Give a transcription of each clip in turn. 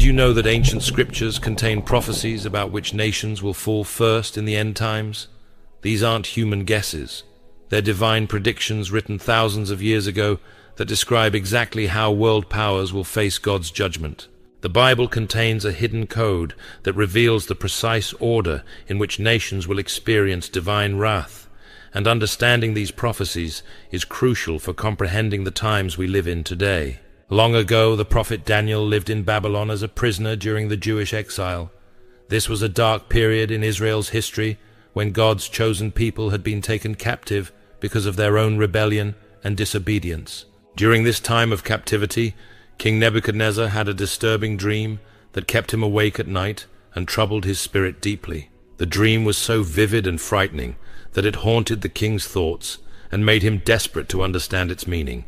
you know that ancient scriptures contain prophecies about which nations will fall first in the end times? These aren't human guesses. They're divine predictions written thousands of years ago that describe exactly how world powers will face God's judgment. The Bible contains a hidden code that reveals the precise order in which nations will experience divine wrath, and understanding these prophecies is crucial for comprehending the times we live in today. Long ago, the prophet Daniel lived in Babylon as a prisoner during the Jewish exile. This was a dark period in Israel's history when God's chosen people had been taken captive because of their own rebellion and disobedience. During this time of captivity, King Nebuchadnezzar had a disturbing dream that kept him awake at night and troubled his spirit deeply. The dream was so vivid and frightening that it haunted the king's thoughts and made him desperate to understand its meaning.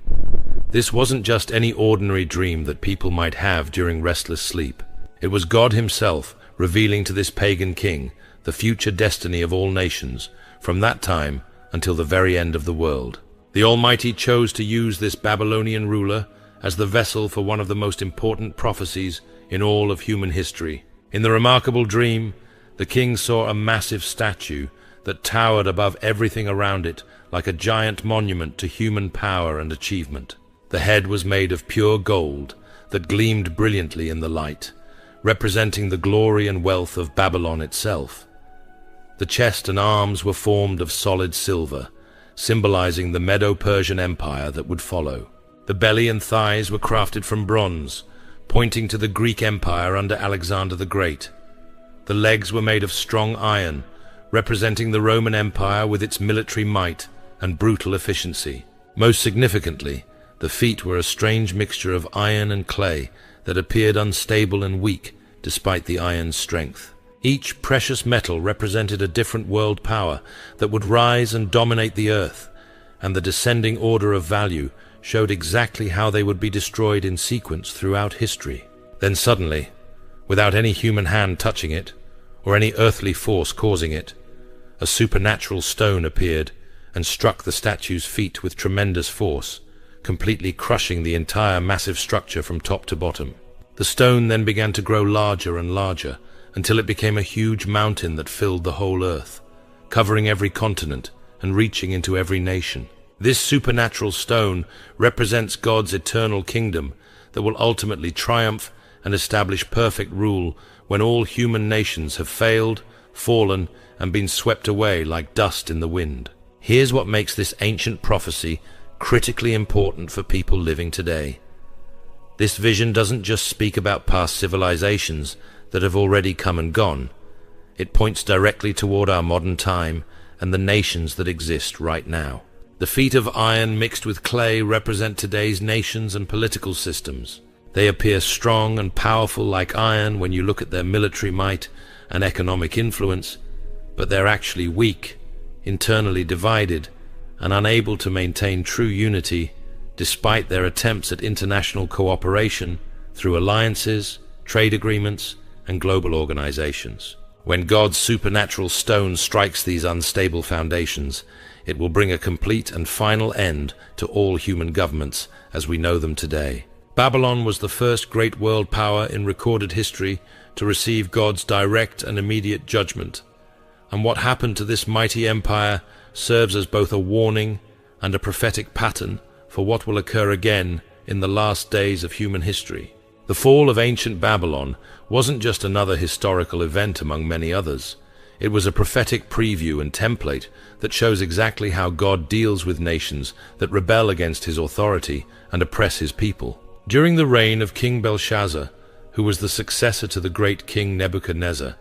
This wasn't just any ordinary dream that people might have during restless sleep. It was God himself revealing to this pagan king the future destiny of all nations from that time until the very end of the world. The Almighty chose to use this Babylonian ruler as the vessel for one of the most important prophecies in all of human history. In the remarkable dream, the king saw a massive statue that towered above everything around it like a giant monument to human power and achievement. The head was made of pure gold that gleamed brilliantly in the light, representing the glory and wealth of Babylon itself. The chest and arms were formed of solid silver, symbolizing the Medo-Persian Empire that would follow. The belly and thighs were crafted from bronze, pointing to the Greek Empire under Alexander the Great. The legs were made of strong iron, representing the Roman Empire with its military might and brutal efficiency. Most significantly, the feet were a strange mixture of iron and clay that appeared unstable and weak despite the iron's strength. Each precious metal represented a different world power that would rise and dominate the earth, and the descending order of value showed exactly how they would be destroyed in sequence throughout history. Then suddenly, without any human hand touching it, or any earthly force causing it, a supernatural stone appeared and struck the statue's feet with tremendous force, completely crushing the entire massive structure from top to bottom. The stone then began to grow larger and larger, until it became a huge mountain that filled the whole earth, covering every continent and reaching into every nation. This supernatural stone represents God's eternal kingdom that will ultimately triumph and establish perfect rule when all human nations have failed, fallen, and been swept away like dust in the wind. Here's what makes this ancient prophecy critically important for people living today. This vision doesn't just speak about past civilizations that have already come and gone. It points directly toward our modern time and the nations that exist right now. The feet of iron mixed with clay represent today's nations and political systems. They appear strong and powerful like iron when you look at their military might and economic influence, but they're actually weak, internally divided, and unable to maintain true unity despite their attempts at international cooperation through alliances, trade agreements, and global organizations. When God's supernatural stone strikes these unstable foundations, it will bring a complete and final end to all human governments as we know them today. Babylon was the first great world power in recorded history to receive God's direct and immediate judgment, and what happened to this mighty empire serves as both a warning and a prophetic pattern for what will occur again in the last days of human history. The fall of ancient Babylon wasn't just another historical event among many others. It was a prophetic preview and template that shows exactly how God deals with nations that rebel against his authority and oppress his people. During the reign of King Belshazzar, who was the successor to the great King Nebuchadnezzar,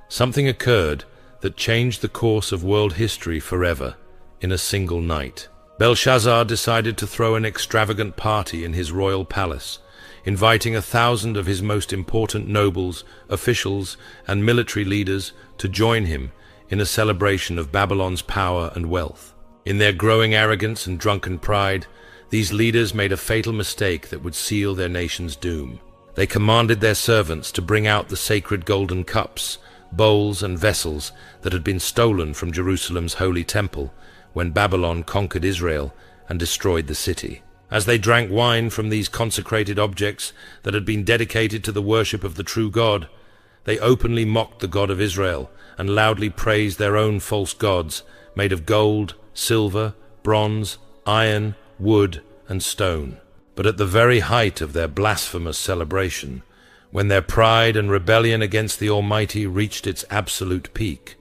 something occurred that changed the course of world history forever in a single night. Belshazzar decided to throw an extravagant party in his royal palace, inviting 1,000 of his most important nobles, officials, and military leaders to join him in a celebration of Babylon's power and wealth. In their growing arrogance and drunken pride, these leaders made a fatal mistake that would seal their nation's doom. They commanded their servants to bring out the sacred golden cups, bowls, and vessels that had been stolen from Jerusalem's holy temple when Babylon conquered Israel and destroyed the city. As they drank wine from these consecrated objects that had been dedicated to the worship of the true God, they openly mocked the God of Israel and loudly praised their own false gods, made of gold, silver, bronze, iron, wood, and stone. But at the very height of their blasphemous celebration, when their pride and rebellion against the Almighty reached its absolute peak,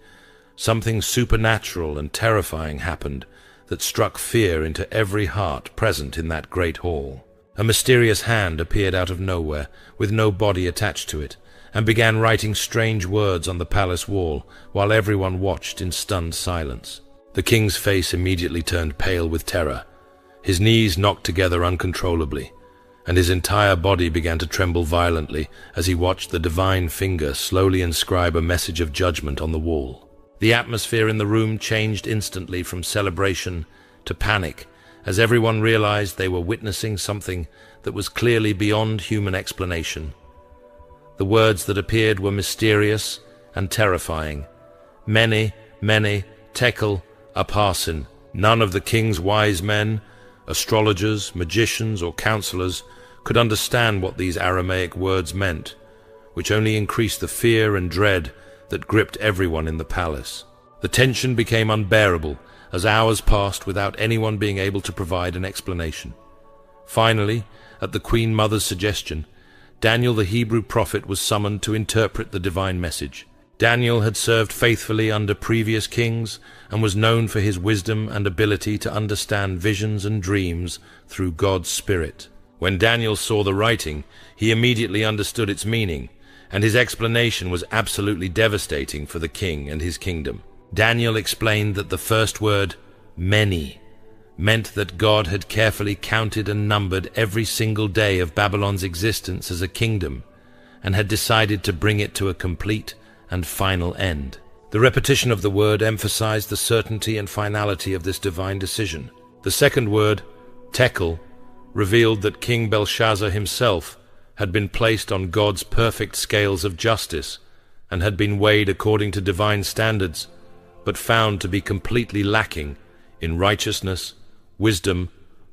something supernatural and terrifying happened that struck fear into every heart present in that great hall. A mysterious hand appeared out of nowhere, with no body attached to it, and began writing strange words on the palace wall, while everyone watched in stunned silence. The king's face immediately turned pale with terror. His knees knocked together uncontrollably, and his entire body began to tremble violently as he watched the divine finger slowly inscribe a message of judgment on the wall. The atmosphere in the room changed instantly from celebration to panic, as everyone realized they were witnessing something that was clearly beyond human explanation. The words that appeared were mysterious and terrifying. Mene, mene, tekel, upharsin. None of the king's wise men, astrologers, magicians, or counselors could understand what these Aramaic words meant, which only increased the fear and dread that gripped everyone in the palace. The tension became unbearable as hours passed without anyone being able to provide an explanation. Finally, at the Queen Mother's suggestion, Daniel the Hebrew prophet was summoned to interpret the divine message. Daniel had served faithfully under previous kings and was known for his wisdom and ability to understand visions and dreams through God's Spirit. When Daniel saw the writing, he immediately understood its meaning, and his explanation was absolutely devastating for the king and his kingdom. Daniel explained that the first word, many, meant that God had carefully counted and numbered every single day of Babylon's existence as a kingdom, and had decided to bring it to a complete and final end. The repetition of the word emphasized the certainty and finality of this divine decision. The second word, tekel, revealed that King Belshazzar himself had been placed on God's perfect scales of justice and had been weighed according to divine standards, but found to be completely lacking in righteousness, wisdom,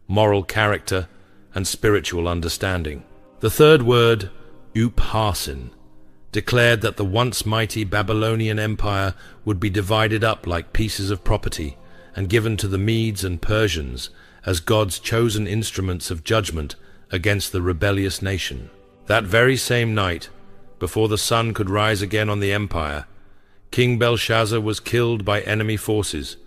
moral character, and spiritual understanding. The third word, upharsin, declared that the once mighty Babylonian Empire would be divided up like pieces of property and given to the Medes and Persians as God's chosen instruments of judgment against the rebellious nation. That very same night, before the sun could rise again on the empire, King Belshazzar was killed by enemy forces,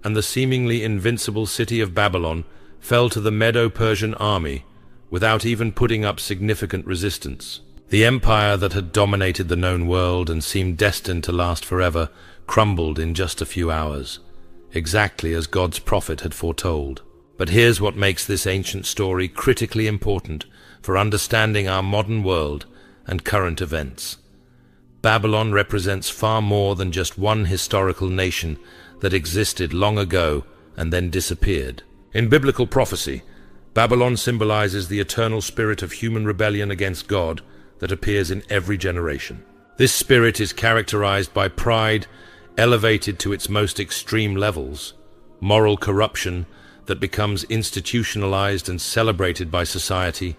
and the seemingly invincible city of Babylon fell to the Medo-Persian army without even putting up significant resistance. The empire that had dominated the known world and seemed destined to last forever crumbled in just a few hours, exactly as God's prophet had foretold. But here's what makes this ancient story critically important for understanding our modern world and current events. Babylon represents far more than just one historical nation that existed long ago and then disappeared. In biblical prophecy, Babylon symbolizes the eternal spirit of human rebellion against God that appears in every generation. This spirit is characterized by pride elevated to its most extreme levels, moral corruption that becomes institutionalized and celebrated by society,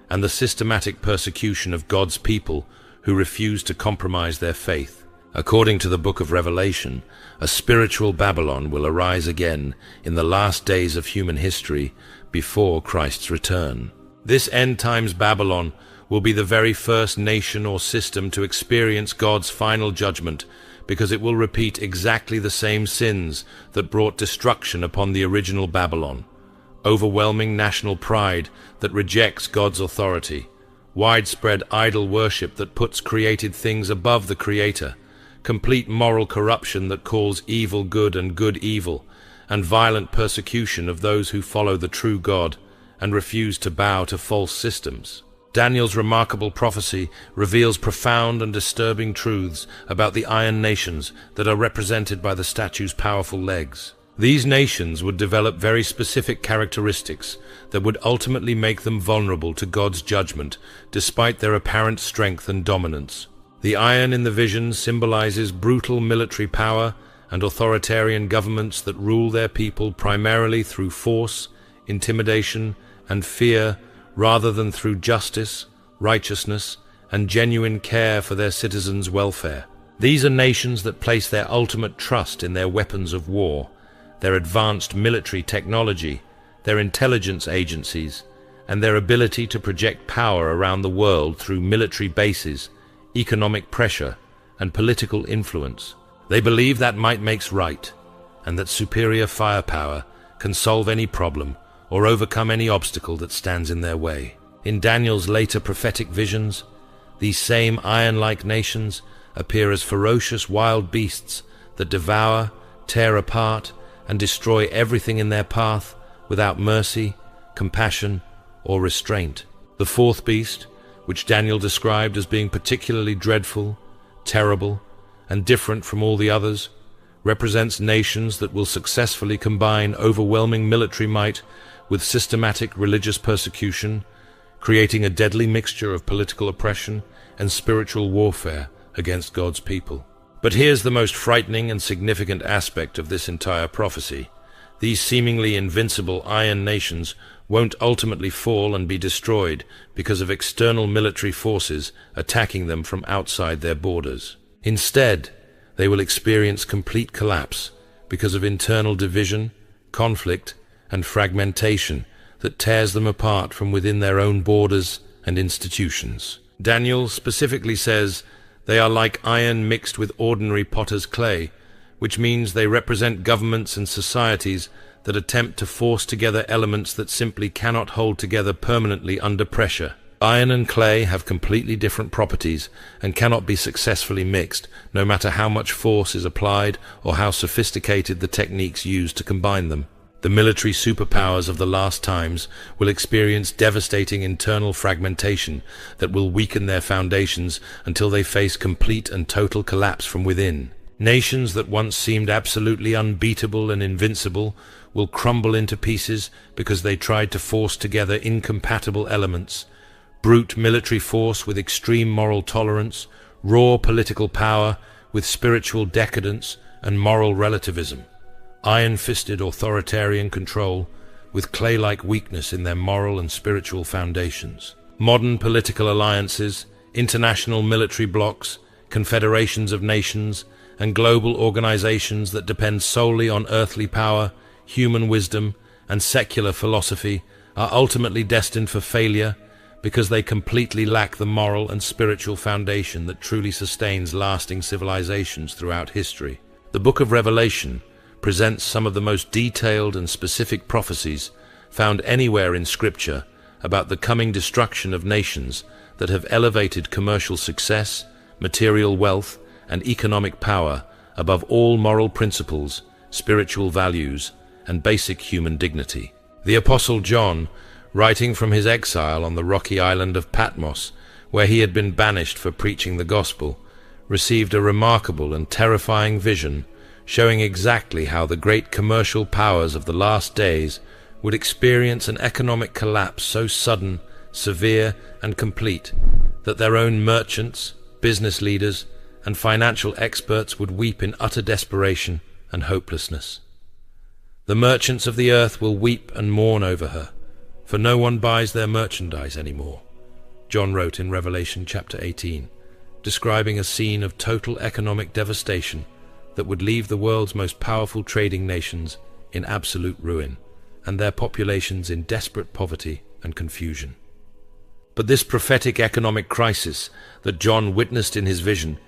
and the systematic persecution of God's people who refuse to compromise their faith. According to the book of Revelation, a spiritual Babylon will arise again in the last days of human history before Christ's return. This end-times Babylon will be the very first nation or system to experience God's final judgment, because it will repeat exactly the same sins that brought destruction upon the original Babylon: overwhelming national pride that rejects God's authority, widespread idol worship that puts created things above the Creator, complete moral corruption that calls evil good and good evil, and violent persecution of those who follow the true God and refuse to bow to false systems. Daniel's remarkable prophecy reveals profound and disturbing truths about the iron nations that are represented by the statue's powerful legs. These nations would develop very specific characteristics that would ultimately make them vulnerable to God's judgment, despite their apparent strength and dominance. The iron in the vision symbolizes brutal military power and authoritarian governments that rule their people primarily through force, intimidation, and fear rather than through justice, righteousness, and genuine care for their citizens' welfare. These are nations that place their ultimate trust in their weapons of war, their advanced military technology, their intelligence agencies, and their ability to project power around the world through military bases, economic pressure, and political influence. They believe that might makes right, and that superior firepower can solve any problem or overcome any obstacle that stands in their way. In Daniel's later prophetic visions, these same iron-like nations appear as ferocious wild beasts that devour, tear apart, and destroy everything in their path without mercy, compassion, or restraint. The fourth beast, which Daniel described as being particularly dreadful, terrible, and different from all the others, represents nations that will successfully combine overwhelming military might with systematic religious persecution, creating a deadly mixture of political oppression and spiritual warfare against God's people. But here's the most frightening and significant aspect of this entire prophecy. These seemingly invincible iron nations won't ultimately fall and be destroyed because of external military forces attacking them from outside their borders. Instead, they will experience complete collapse because of internal division, conflict, and fragmentation that tears them apart from within their own borders and institutions. Daniel specifically says they are like iron mixed with ordinary potter's clay, which means they represent governments and societies that attempt to force together elements that simply cannot hold together permanently under pressure. Iron and clay have completely different properties and cannot be successfully mixed, no matter how much force is applied or how sophisticated the techniques used to combine them. The military superpowers of the last times will experience devastating internal fragmentation that will weaken their foundations until they face complete and total collapse from within. Nations that once seemed absolutely unbeatable and invincible will crumble into pieces because they tried to force together incompatible elements: brute military force with extreme moral tolerance, raw political power with spiritual decadence and moral relativism, iron-fisted authoritarian control with clay-like weakness in their moral and spiritual foundations. Modern political alliances, international military blocs, confederations of nations, and global organizations that depend solely on earthly power, human wisdom, and secular philosophy are ultimately destined for failure because they completely lack the moral and spiritual foundation that truly sustains lasting civilizations throughout history. The Book of Revelation presents some of the most detailed and specific prophecies found anywhere in Scripture about the coming destruction of nations that have elevated commercial success, material wealth, and economic power above all moral principles, spiritual values, and basic human dignity. The Apostle John, writing from his exile on the rocky island of Patmos, where he had been banished for preaching the gospel, received a remarkable and terrifying vision showing exactly how the great commercial powers of the last days would experience an economic collapse so sudden, severe, and complete that their own merchants, business leaders, and financial experts would weep in utter desperation and hopelessness. The merchants of the earth will weep and mourn over her, for no one buys their merchandise anymore, John wrote in Revelation chapter 18, describing a scene of total economic devastation that would leave the world's most powerful trading nations in absolute ruin, and their populations in desperate poverty and confusion. But this prophetic economic crisis that John witnessed in his vision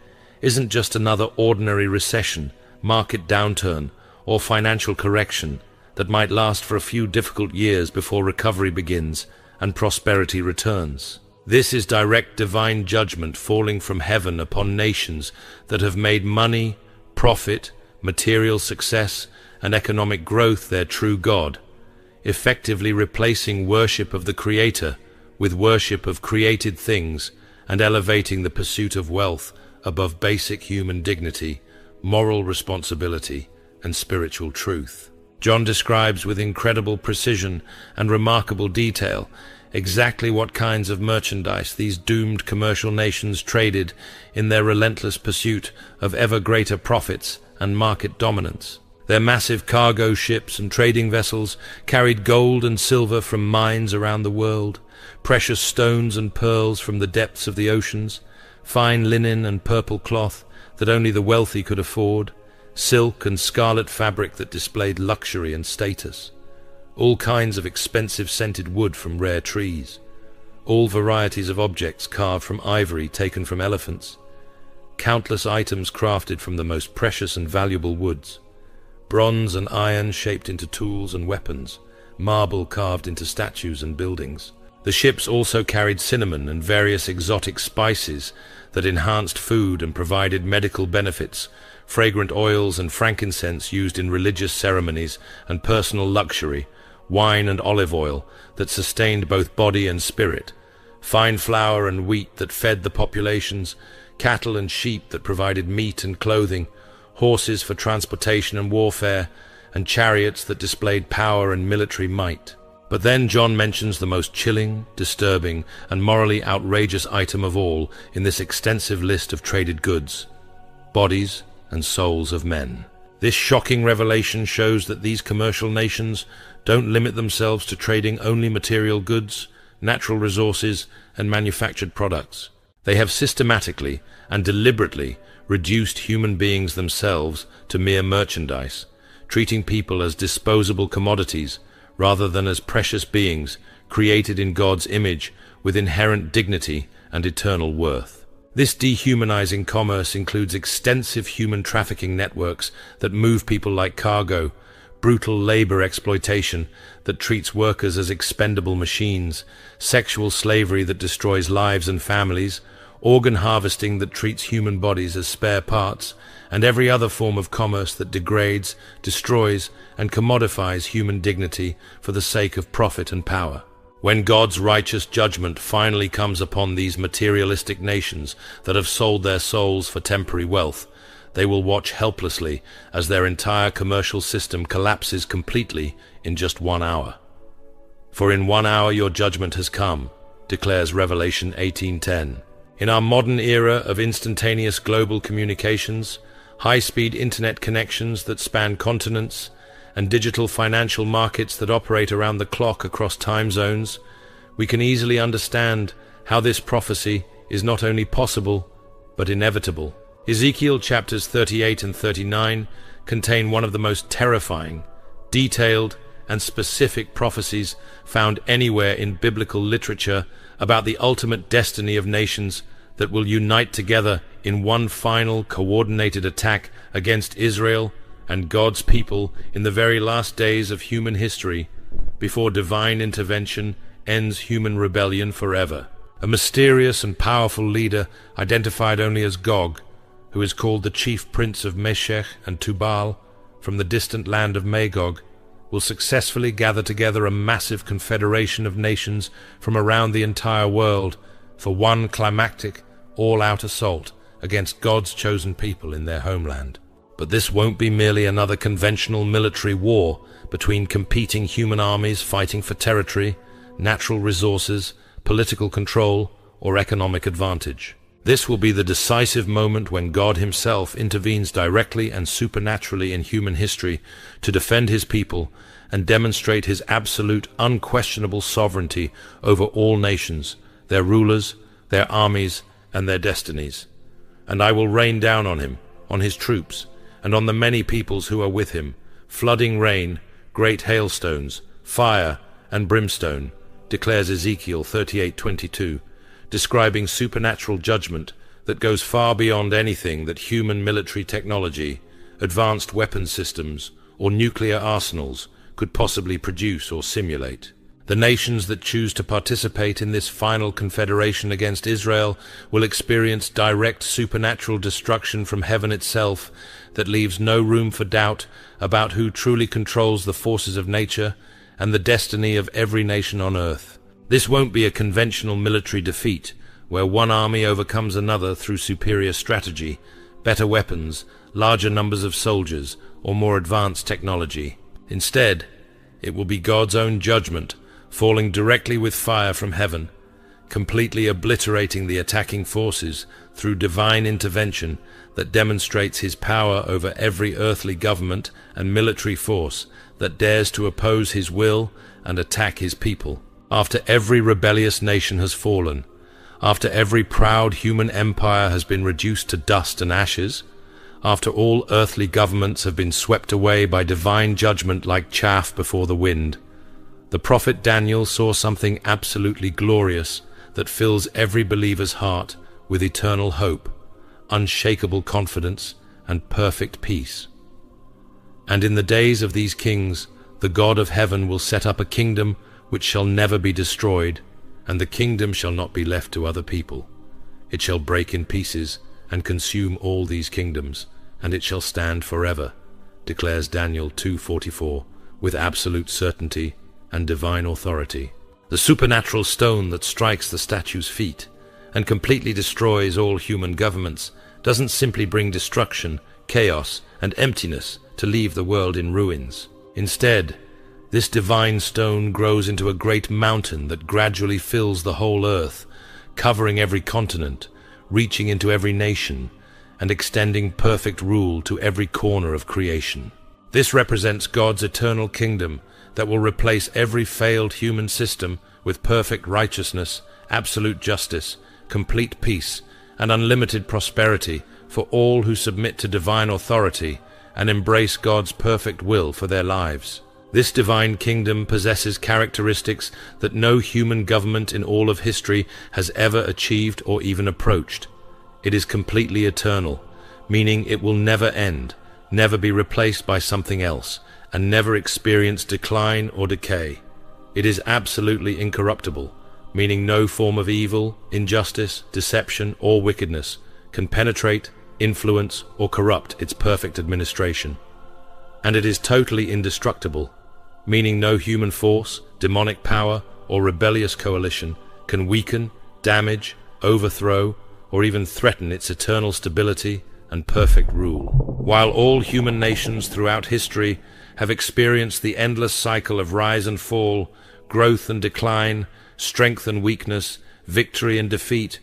isn't just another ordinary recession, market downturn, or financial correction that might last for a few difficult years before recovery begins and prosperity returns. This is direct divine judgment falling from heaven upon nations that have made money, profit, material success, and economic growth their true God, effectively replacing worship of the Creator with worship of created things and elevating the pursuit of wealth above basic human dignity, moral responsibility, and spiritual truth. John describes with incredible precision and remarkable detail exactly what kinds of merchandise these doomed commercial nations traded in their relentless pursuit of ever greater profits and market dominance. Their massive cargo ships and trading vessels carried gold and silver from mines around the world, precious stones and pearls from the depths of the oceans, fine linen and purple cloth that only the wealthy could afford, silk and scarlet fabric that displayed luxury and status, all kinds of expensive scented wood from rare trees, all varieties of objects carved from ivory taken from elephants, countless items crafted from the most precious and valuable woods, bronze and iron shaped into tools and weapons, marble carved into statues and buildings. The ships also carried cinnamon and various exotic spices that enhanced food and provided medical benefits, fragrant oils and frankincense used in religious ceremonies and personal luxury, wine and olive oil that sustained both body and spirit, fine flour and wheat that fed the populations, cattle and sheep that provided meat and clothing, horses for transportation and warfare, and chariots that displayed power and military might. But then John mentions the most chilling, disturbing, and morally outrageous item of all in this extensive list of traded goods: bodies and souls of men. This shocking revelation shows that these commercial nations don't limit themselves to trading only material goods, natural resources, and manufactured products. They have systematically and deliberately reduced human beings themselves to mere merchandise, treating people as disposable commodities rather than as precious beings created in God's image with inherent dignity and eternal worth. This dehumanizing commerce includes extensive human trafficking networks that move people like cargo, brutal labor exploitation that treats workers as expendable machines, sexual slavery that destroys lives and families, organ harvesting that treats human bodies as spare parts, and every other form of commerce that degrades, destroys, and commodifies human dignity for the sake of profit and power. When God's righteous judgment finally comes upon these materialistic nations that have sold their souls for temporary wealth, they will watch helplessly as their entire commercial system collapses completely in just 1 hour. For in 1 hour your judgment has come, declares Revelation 18:10. In our modern era of instantaneous global communications, high-speed internet connections that span continents, and digital financial markets that operate around the clock across time zones, we can easily understand how this prophecy is not only possible, but inevitable. Ezekiel chapters 38 and 39 contain one of the most terrifying, detailed, and specific prophecies found anywhere in biblical literature about the ultimate destiny of nations that will unite together in one final coordinated attack against Israel and God's people in the very last days of human history, before divine intervention ends human rebellion forever. A mysterious and powerful leader identified only as Gog, who is called the chief prince of Meshech and Tubal from the distant land of Magog, will successfully gather together a massive confederation of nations from around the entire world for one climactic, all-out assault against God's chosen people in their homeland. But this won't be merely another conventional military war between competing human armies fighting for territory, natural resources, political control, or economic advantage. This will be the decisive moment when God himself intervenes directly and supernaturally in human history to defend his people and demonstrate his absolute, unquestionable sovereignty over all nations, their rulers, their armies, and their destinies. And I will rain down on him, on his troops, and on the many peoples who are with him, flooding rain, great hailstones, fire, and brimstone, declares Ezekiel 38:22, describing supernatural judgment that goes far beyond anything that human military technology, advanced weapon systems, or nuclear arsenals could possibly produce or simulate. The nations that choose to participate in this final confederation against Israel will experience direct supernatural destruction from heaven itself that leaves no room for doubt about who truly controls the forces of nature and the destiny of every nation on earth. This won't be a conventional military defeat, where one army overcomes another through superior strategy, better weapons, larger numbers of soldiers, or more advanced technology. Instead, it will be God's own judgment, falling directly with fire from heaven, completely obliterating the attacking forces through divine intervention that demonstrates his power over every earthly government and military force that dares to oppose his will and attack his people. After every rebellious nation has fallen, after every proud human empire has been reduced to dust and ashes, after all earthly governments have been swept away by divine judgment like chaff before the wind, the prophet Daniel saw something absolutely glorious that fills every believer's heart with eternal hope, unshakable confidence, and perfect peace. And in the days of these kings, the God of heaven will set up a kingdom which shall never be destroyed, and the kingdom shall not be left to other people. It shall break in pieces and consume all these kingdoms, and it shall stand forever, declares Daniel 2:44, with absolute certainty and divine authority. The supernatural stone that strikes the statue's feet and completely destroys all human governments doesn't simply bring destruction, chaos, and emptiness to leave the world in ruins. Instead, this divine stone grows into a great mountain that gradually fills the whole earth, covering every continent, reaching into every nation, and extending perfect rule to every corner of creation. This represents God's eternal kingdom that will replace every failed human system with perfect righteousness, absolute justice, complete peace, and unlimited prosperity for all who submit to divine authority and embrace God's perfect will for their lives. This divine kingdom possesses characteristics that no human government in all of history has ever achieved or even approached. It is completely eternal, meaning it will never end, never be replaced by something else, and never experience decline or decay. It is absolutely incorruptible, meaning no form of evil, injustice, deception, or wickedness can penetrate, influence, or corrupt its perfect administration. And it is totally indestructible, meaning no human force, demonic power, or rebellious coalition can weaken, damage, overthrow, or even threaten its eternal stability and perfect rule. While all human nations throughout history have experienced the endless cycle of rise and fall, growth and decline, strength and weakness, victory and defeat,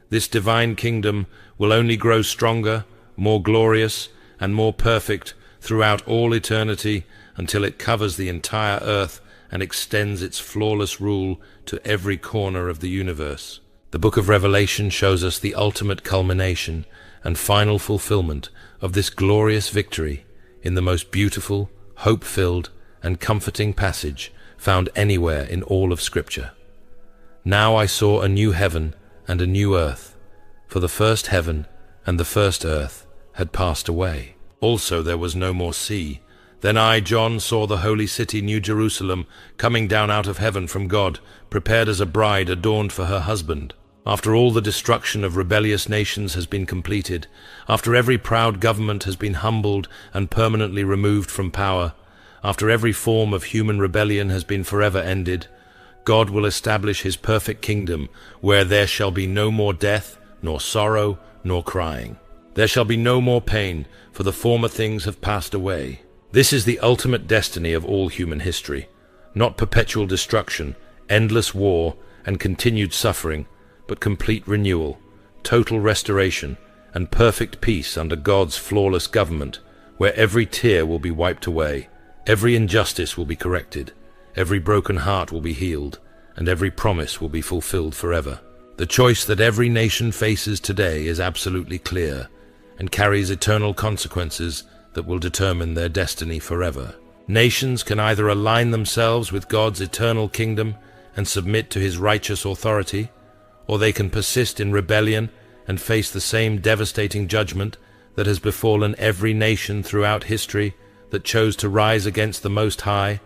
this divine kingdom will only grow stronger, more glorious, and more perfect throughout all eternity until it covers the entire earth and extends its flawless rule to every corner of the universe. The book of Revelation shows us the ultimate culmination and final fulfillment of this glorious victory in the most beautiful, hope-filled, and comforting passage found anywhere in all of Scripture. Now I saw a new heaven and a new earth, for the first heaven and the first earth had passed away. Also there was no more sea. Then I, John, saw the holy city, New Jerusalem, coming down out of heaven from God, prepared as a bride adorned for her husband. After all the destruction of rebellious nations has been completed, after every proud government has been humbled and permanently removed from power, after every form of human rebellion has been forever ended, God will establish his perfect kingdom, where there shall be no more death, nor sorrow, nor crying. There shall be no more pain, for the former things have passed away. This is the ultimate destiny of all human history, not perpetual destruction, endless war, and continued suffering, but complete renewal, total restoration, and perfect peace under God's flawless government, where every tear will be wiped away, every injustice will be corrected, every broken heart will be healed, and every promise will be fulfilled forever. The choice that every nation faces today is absolutely clear and carries eternal consequences that will determine their destiny forever. Nations can either align themselves with God's eternal kingdom and submit to his righteous authority, or they can persist in rebellion and face the same devastating judgment that has befallen every nation throughout history that chose to rise against the Most High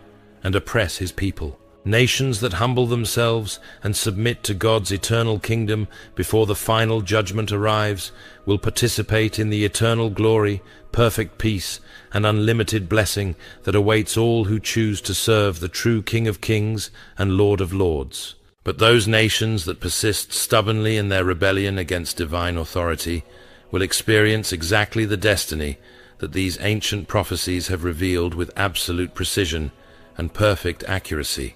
and oppress his people. Nations that humble themselves and submit to God's eternal kingdom before the final judgment arrives will participate in the eternal glory, perfect peace, and unlimited blessing that awaits all who choose to serve the true King of Kings and Lord of Lords. But those nations that persist stubbornly in their rebellion against divine authority will experience exactly the destiny that these ancient prophecies have revealed with absolute precision and perfect accuracy.